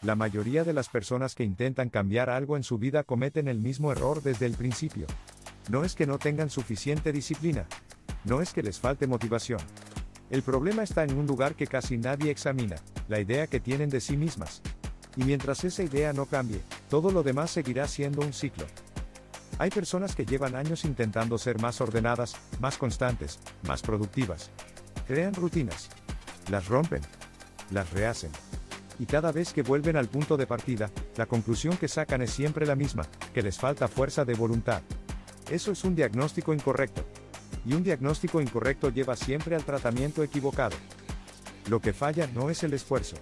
La mayoría de las personas que intentan cambiar algo en su vida cometen el mismo error desde el principio. No es que no tengan suficiente disciplina. No es que les falte motivación. El problema está en un lugar que casi nadie examina, la idea que tienen de sí mismas. Y mientras esa idea no cambie, todo lo demás seguirá siendo un ciclo. Hay personas que llevan años intentando ser más ordenadas, más constantes, más productivas. Crean rutinas. Las rompen. Las rehacen. Y cada vez que vuelven al punto de partida, la conclusión que sacan es siempre la misma, que les falta fuerza de voluntad. Eso es un diagnóstico incorrecto. Y un diagnóstico incorrecto lleva siempre al tratamiento equivocado. Lo que falla no es el esfuerzo.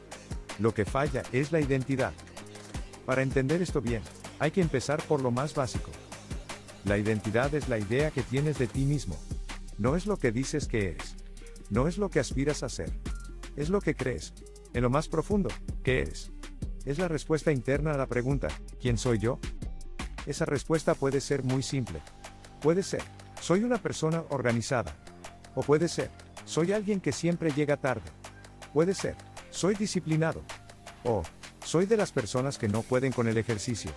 Lo que falla es la identidad. Para entender esto bien, hay que empezar por lo más básico. La identidad es la idea que tienes de ti mismo. No es lo que dices que eres. No es lo que aspiras a ser. Es lo que crees. En lo más profundo, ¿qué eres? Es la respuesta interna a la pregunta, ¿quién soy yo? Esa respuesta puede ser muy simple. Puede ser, soy una persona organizada. O puede ser, soy alguien que siempre llega tarde. Puede ser, soy disciplinado. O, soy de las personas que no pueden con el ejercicio.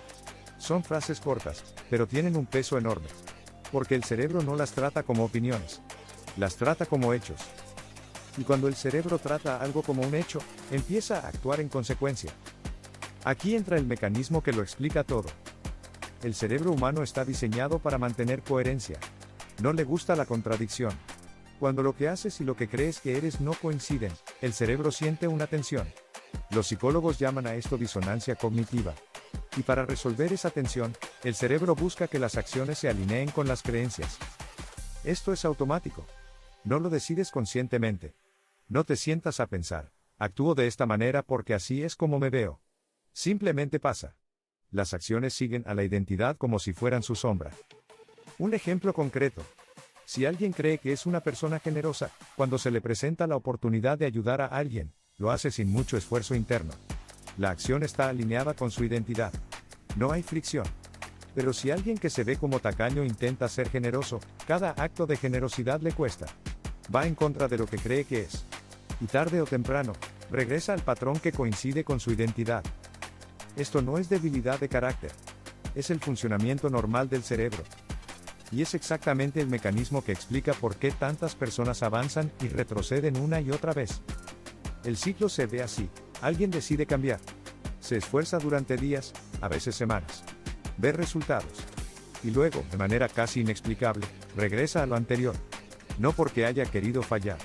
Son frases cortas, pero tienen un peso enorme. Porque el cerebro no las trata como opiniones. Las trata como hechos. Y cuando el cerebro trata algo como un hecho, empieza a actuar en consecuencia. Aquí entra el mecanismo que lo explica todo. El cerebro humano está diseñado para mantener coherencia. No le gusta la contradicción. Cuando lo que haces y lo que crees que eres no coinciden, el cerebro siente una tensión. Los psicólogos llaman a esto disonancia cognitiva. Y para resolver esa tensión, el cerebro busca que las acciones se alineen con las creencias. Esto es automático. No lo decides conscientemente. No te sientas a pensar, actúo de esta manera porque así es como me veo. Simplemente pasa. Las acciones siguen a la identidad como si fueran su sombra. Un ejemplo concreto. Si alguien cree que es una persona generosa, cuando se le presenta la oportunidad de ayudar a alguien, lo hace sin mucho esfuerzo interno. La acción está alineada con su identidad. No hay fricción. Pero si alguien que se ve como tacaño intenta ser generoso, cada acto de generosidad le cuesta. Va en contra de lo que cree que es. Y tarde o temprano, regresa al patrón que coincide con su identidad. Esto no es debilidad de carácter. Es el funcionamiento normal del cerebro. Y es exactamente el mecanismo que explica por qué tantas personas avanzan y retroceden una y otra vez. El ciclo se ve así. Alguien decide cambiar. Se esfuerza durante días, a veces semanas. Ve resultados. Y luego, de manera casi inexplicable, regresa a lo anterior. No porque haya querido fallar,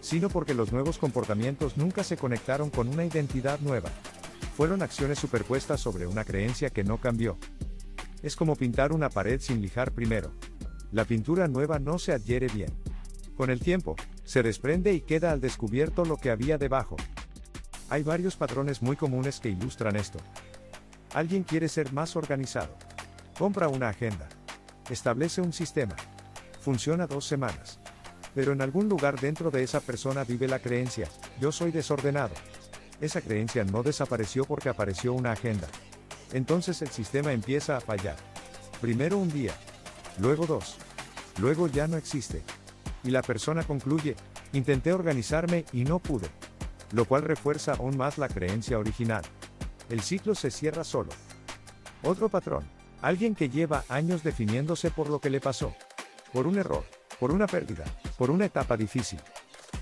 sino porque los nuevos comportamientos nunca se conectaron con una identidad nueva. Fueron acciones superpuestas sobre una creencia que no cambió. Es como pintar una pared sin lijar primero. La pintura nueva no se adhiere bien. Con el tiempo, se desprende y queda al descubierto lo que había debajo. Hay varios patrones muy comunes que ilustran esto. Alguien quiere ser más organizado. Compra una agenda. Establece un sistema. Funciona 2 semanas. Pero en algún lugar dentro de esa persona vive la creencia, yo soy desordenado. Esa creencia no desapareció porque apareció una agenda. Entonces el sistema empieza a fallar. Primero un día. Luego 2. Luego ya no existe. Y la persona concluye, intenté organizarme y no pude. Lo cual refuerza aún más la creencia original. El ciclo se cierra solo. Otro patrón. Alguien que lleva años definiéndose por lo que le pasó. Por un error. Por una pérdida, por una etapa difícil.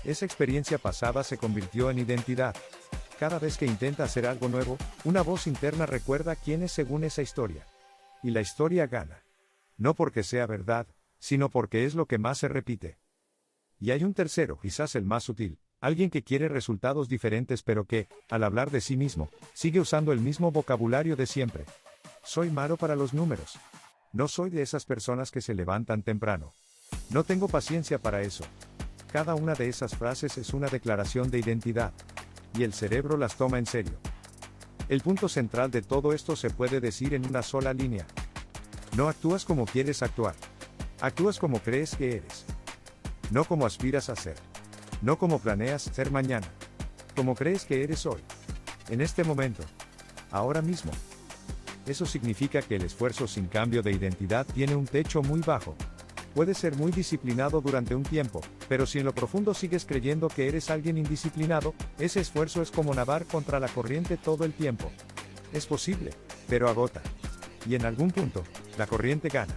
Esa experiencia pasada se convirtió en identidad. Cada vez que intenta hacer algo nuevo, una voz interna recuerda quién es según esa historia. Y la historia gana. No porque sea verdad, sino porque es lo que más se repite. Y hay un tercero, quizás el más sutil, alguien que quiere resultados diferentes pero que, al hablar de sí mismo, sigue usando el mismo vocabulario de siempre. Soy malo para los números. No soy de esas personas que se levantan temprano. No tengo paciencia para eso. Cada una de esas frases es una declaración de identidad. Y el cerebro las toma en serio. El punto central de todo esto se puede decir en una sola línea. No actúas como quieres actuar. Actúas como crees que eres. No como aspiras a ser. No como planeas ser mañana. Como crees que eres hoy. En este momento. Ahora mismo. Eso significa que el esfuerzo sin cambio de identidad tiene un techo muy bajo. Puedes ser muy disciplinado durante un tiempo, pero si en lo profundo sigues creyendo que eres alguien indisciplinado, ese esfuerzo es como nadar contra la corriente todo el tiempo. Es posible, pero agota. Y en algún punto, la corriente gana.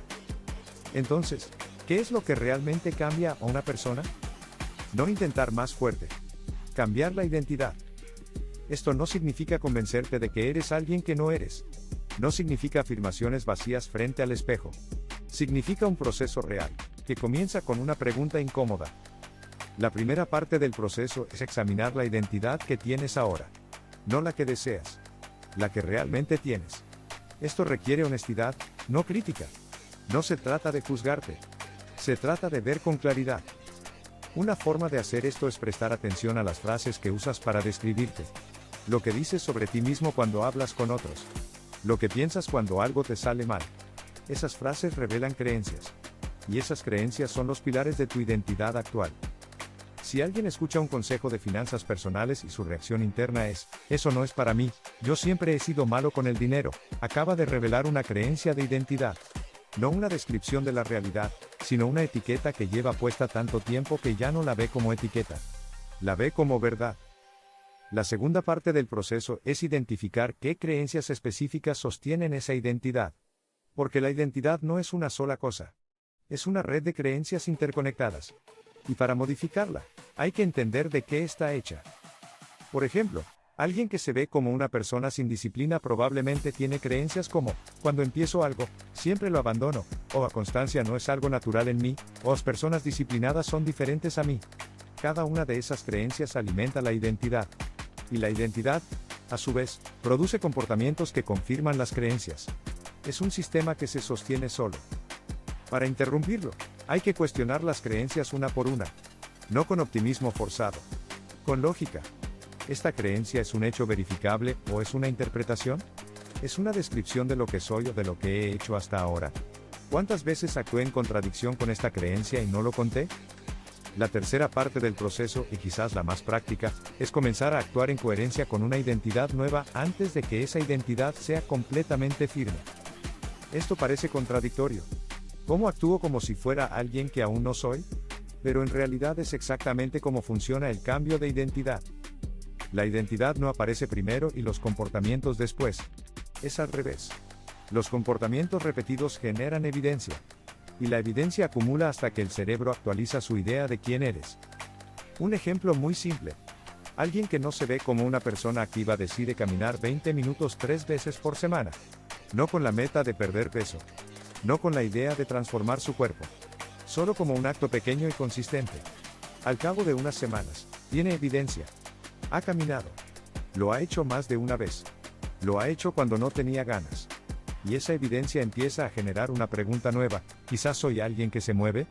Entonces, ¿qué es lo que realmente cambia a una persona? No intentar más fuerte. Cambiar la identidad. Esto no significa convencerte de que eres alguien que no eres. No significa afirmaciones vacías frente al espejo. Significa un proceso real, que comienza con una pregunta incómoda. La primera parte del proceso es examinar la identidad que tienes ahora. No la que deseas. La que realmente tienes. Esto requiere honestidad, no crítica. No se trata de juzgarte. Se trata de ver con claridad. Una forma de hacer esto es prestar atención a las frases que usas para describirte. Lo que dices sobre ti mismo cuando hablas con otros. Lo que piensas cuando algo te sale mal. Esas frases revelan creencias. Y esas creencias son los pilares de tu identidad actual. Si alguien escucha un consejo de finanzas personales y su reacción interna es, eso no es para mí, yo siempre he sido malo con el dinero, acaba de revelar una creencia de identidad. No una descripción de la realidad, sino una etiqueta que lleva puesta tanto tiempo que ya no la ve como etiqueta. La ve como verdad. La segunda parte del proceso es identificar qué creencias específicas sostienen esa identidad. Porque la identidad no es una sola cosa. Es una red de creencias interconectadas. Y para modificarla, hay que entender de qué está hecha. Por ejemplo, alguien que se ve como una persona sin disciplina probablemente tiene creencias como, cuando empiezo algo, siempre lo abandono, o a constancia no es algo natural en mí, o las personas disciplinadas son diferentes a mí. Cada una de esas creencias alimenta la identidad. Y la identidad, a su vez, produce comportamientos que confirman las creencias. Es un sistema que se sostiene solo. Para interrumpirlo, hay que cuestionar las creencias una por una. No con optimismo forzado. Con lógica. ¿Esta creencia es un hecho verificable o es una interpretación? ¿Es una descripción de lo que soy o de lo que he hecho hasta ahora? ¿Cuántas veces actué en contradicción con esta creencia y no lo conté? La tercera parte del proceso, y quizás la más práctica, es comenzar a actuar en coherencia con una identidad nueva antes de que esa identidad sea completamente firme. Esto parece contradictorio. ¿Cómo actúo como si fuera alguien que aún no soy? Pero en realidad es exactamente cómo funciona el cambio de identidad. La identidad no aparece primero y los comportamientos después. Es al revés. Los comportamientos repetidos generan evidencia. Y la evidencia acumula hasta que el cerebro actualiza su idea de quién eres. Un ejemplo muy simple. Alguien que no se ve como una persona activa decide caminar 20 minutos 3 veces por semana. No con la meta de perder peso. No con la idea de transformar su cuerpo. Solo como un acto pequeño y consistente. Al cabo de unas semanas, tiene evidencia. Ha caminado. Lo ha hecho más de una vez. Lo ha hecho cuando no tenía ganas. Y esa evidencia empieza a generar una pregunta nueva, ¿quizás soy alguien que se mueve?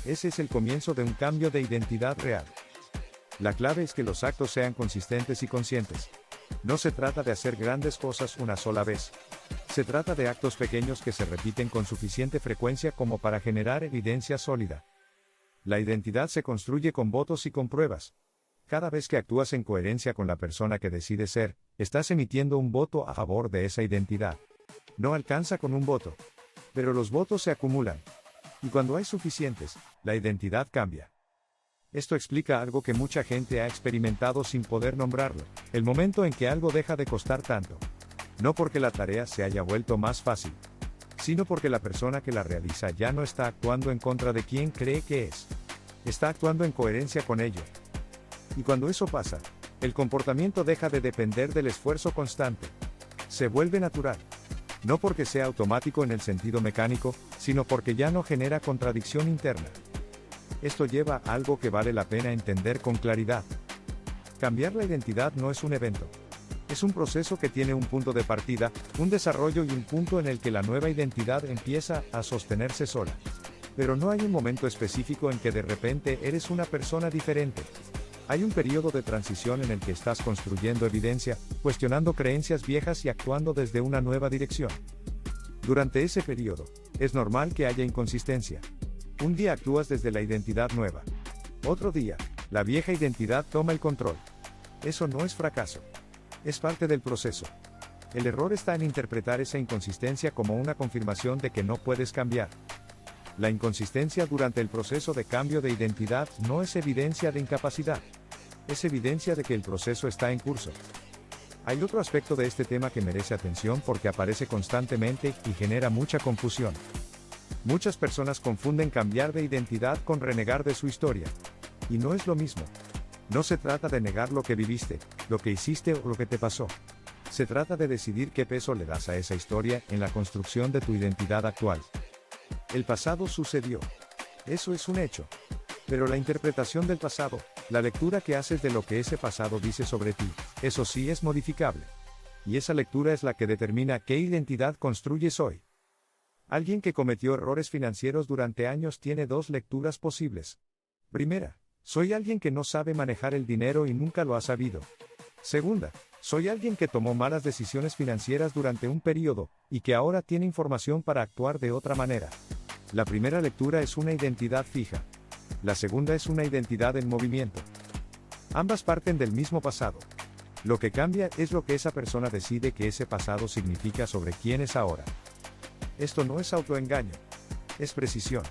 Ese es el comienzo de un cambio de identidad real. La clave es que los actos sean consistentes y conscientes. No se trata de hacer grandes cosas una sola vez. Se trata de actos pequeños que se repiten con suficiente frecuencia como para generar evidencia sólida. La identidad se construye con votos y con pruebas. Cada vez que actúas en coherencia con la persona que decides ser, estás emitiendo un voto a favor de esa identidad. No alcanza con un voto. Pero los votos se acumulan. Y cuando hay suficientes, la identidad cambia. Esto explica algo que mucha gente ha experimentado sin poder nombrarlo, el momento en que algo deja de costar tanto. No porque la tarea se haya vuelto más fácil, sino porque la persona que la realiza ya no está actuando en contra de quien cree que es. Está actuando en coherencia con ello. Y cuando eso pasa, el comportamiento deja de depender del esfuerzo constante. Se vuelve natural. No porque sea automático en el sentido mecánico, sino porque ya no genera contradicción interna. Esto lleva a algo que vale la pena entender con claridad. Cambiar la identidad no es un evento. Es un proceso que tiene un punto de partida, un desarrollo y un punto en el que la nueva identidad empieza a sostenerse sola. Pero no hay un momento específico en que de repente eres una persona diferente. Hay un periodo de transición en el que estás construyendo evidencia, cuestionando creencias viejas y actuando desde una nueva dirección. Durante ese periodo, es normal que haya inconsistencia. Un día actúas desde la identidad nueva. Otro día, la vieja identidad toma el control. Eso no es fracaso. Es parte del proceso. El error está en interpretar esa inconsistencia como una confirmación de que no puedes cambiar. La inconsistencia durante el proceso de cambio de identidad no es evidencia de incapacidad. Es evidencia de que el proceso está en curso. Hay otro aspecto de este tema que merece atención porque aparece constantemente y genera mucha confusión. Muchas personas confunden cambiar de identidad con renegar de su historia. Y no es lo mismo. No se trata de negar lo que viviste, lo que hiciste o lo que te pasó. Se trata de decidir qué peso le das a esa historia en la construcción de tu identidad actual. El pasado sucedió. Eso es un hecho. Pero la interpretación del pasado, la lectura que haces de lo que ese pasado dice sobre ti, eso sí es modificable. Y esa lectura es la que determina qué identidad construyes hoy. Alguien que cometió errores financieros durante años tiene dos lecturas posibles. Primera, soy alguien que no sabe manejar el dinero y nunca lo ha sabido. Segunda, soy alguien que tomó malas decisiones financieras durante un periodo, y que ahora tiene información para actuar de otra manera. La primera lectura es una identidad fija. La segunda es una identidad en movimiento. Ambas parten del mismo pasado. Lo que cambia es lo que esa persona decide que ese pasado significa sobre quién es ahora. Esto no es autoengaño. Es precisión.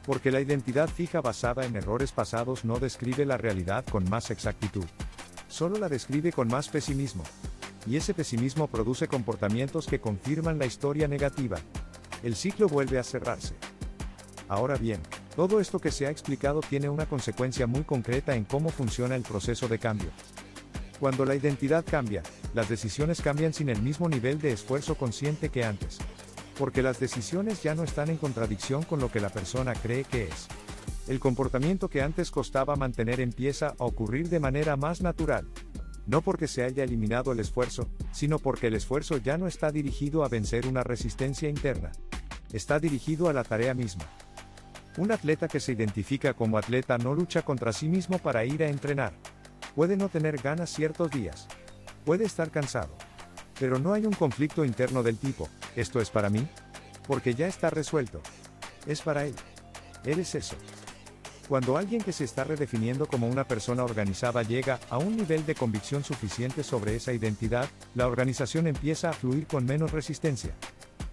Porque la identidad fija basada en errores pasados no describe la realidad con más exactitud. Solo la describe con más pesimismo. Y ese pesimismo produce comportamientos que confirman la historia negativa. El ciclo vuelve a cerrarse. Ahora bien, todo esto que se ha explicado tiene una consecuencia muy concreta en cómo funciona el proceso de cambio. Cuando la identidad cambia, las decisiones cambian sin el mismo nivel de esfuerzo consciente que antes. Porque las decisiones ya no están en contradicción con lo que la persona cree que es. El comportamiento que antes costaba mantener empieza a ocurrir de manera más natural. No porque se haya eliminado el esfuerzo, sino porque el esfuerzo ya no está dirigido a vencer una resistencia interna. Está dirigido a la tarea misma. Un atleta que se identifica como atleta no lucha contra sí mismo para ir a entrenar. Puede no tener ganas ciertos días. Puede estar cansado. Pero no hay un conflicto interno del tipo, ¿esto es para mí? Porque ya está resuelto. Es para él. Él es eso. Cuando alguien que se está redefiniendo como una persona organizada llega a un nivel de convicción suficiente sobre esa identidad, la organización empieza a fluir con menos resistencia.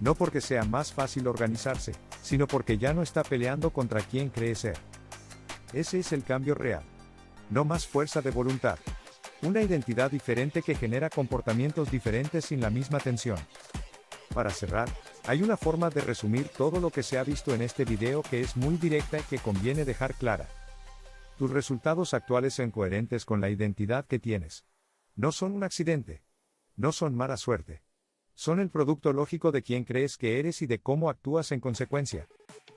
No porque sea más fácil organizarse, sino porque ya no está peleando contra quien cree ser. Ese es el cambio real. No más fuerza de voluntad. Una identidad diferente que genera comportamientos diferentes sin la misma tensión. Para cerrar, hay una forma de resumir todo lo que se ha visto en este video que es muy directa y que conviene dejar clara. Tus resultados actuales son coherentes con la identidad que tienes. No son un accidente. No son mala suerte. Son el producto lógico de quién crees que eres y de cómo actúas en consecuencia.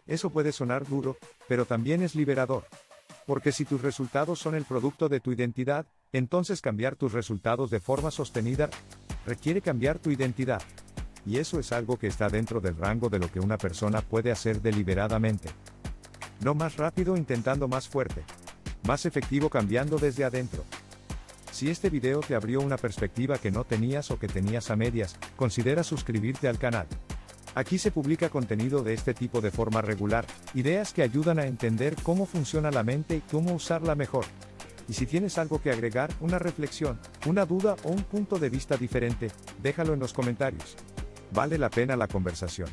Eso puede sonar duro, pero también es liberador. Porque si tus resultados son el producto de tu identidad, entonces cambiar tus resultados de forma sostenida requiere cambiar tu identidad. Y eso es algo que está dentro del rango de lo que una persona puede hacer deliberadamente. No más rápido intentando más fuerte. Más efectivo cambiando desde adentro. Si este video te abrió una perspectiva que no tenías o que tenías a medias, considera suscribirte al canal. Aquí se publica contenido de este tipo de forma regular, ideas que ayudan a entender cómo funciona la mente y cómo usarla mejor. Y si tienes algo que agregar, una reflexión, una duda o un punto de vista diferente, déjalo en los comentarios. Vale la pena la conversación.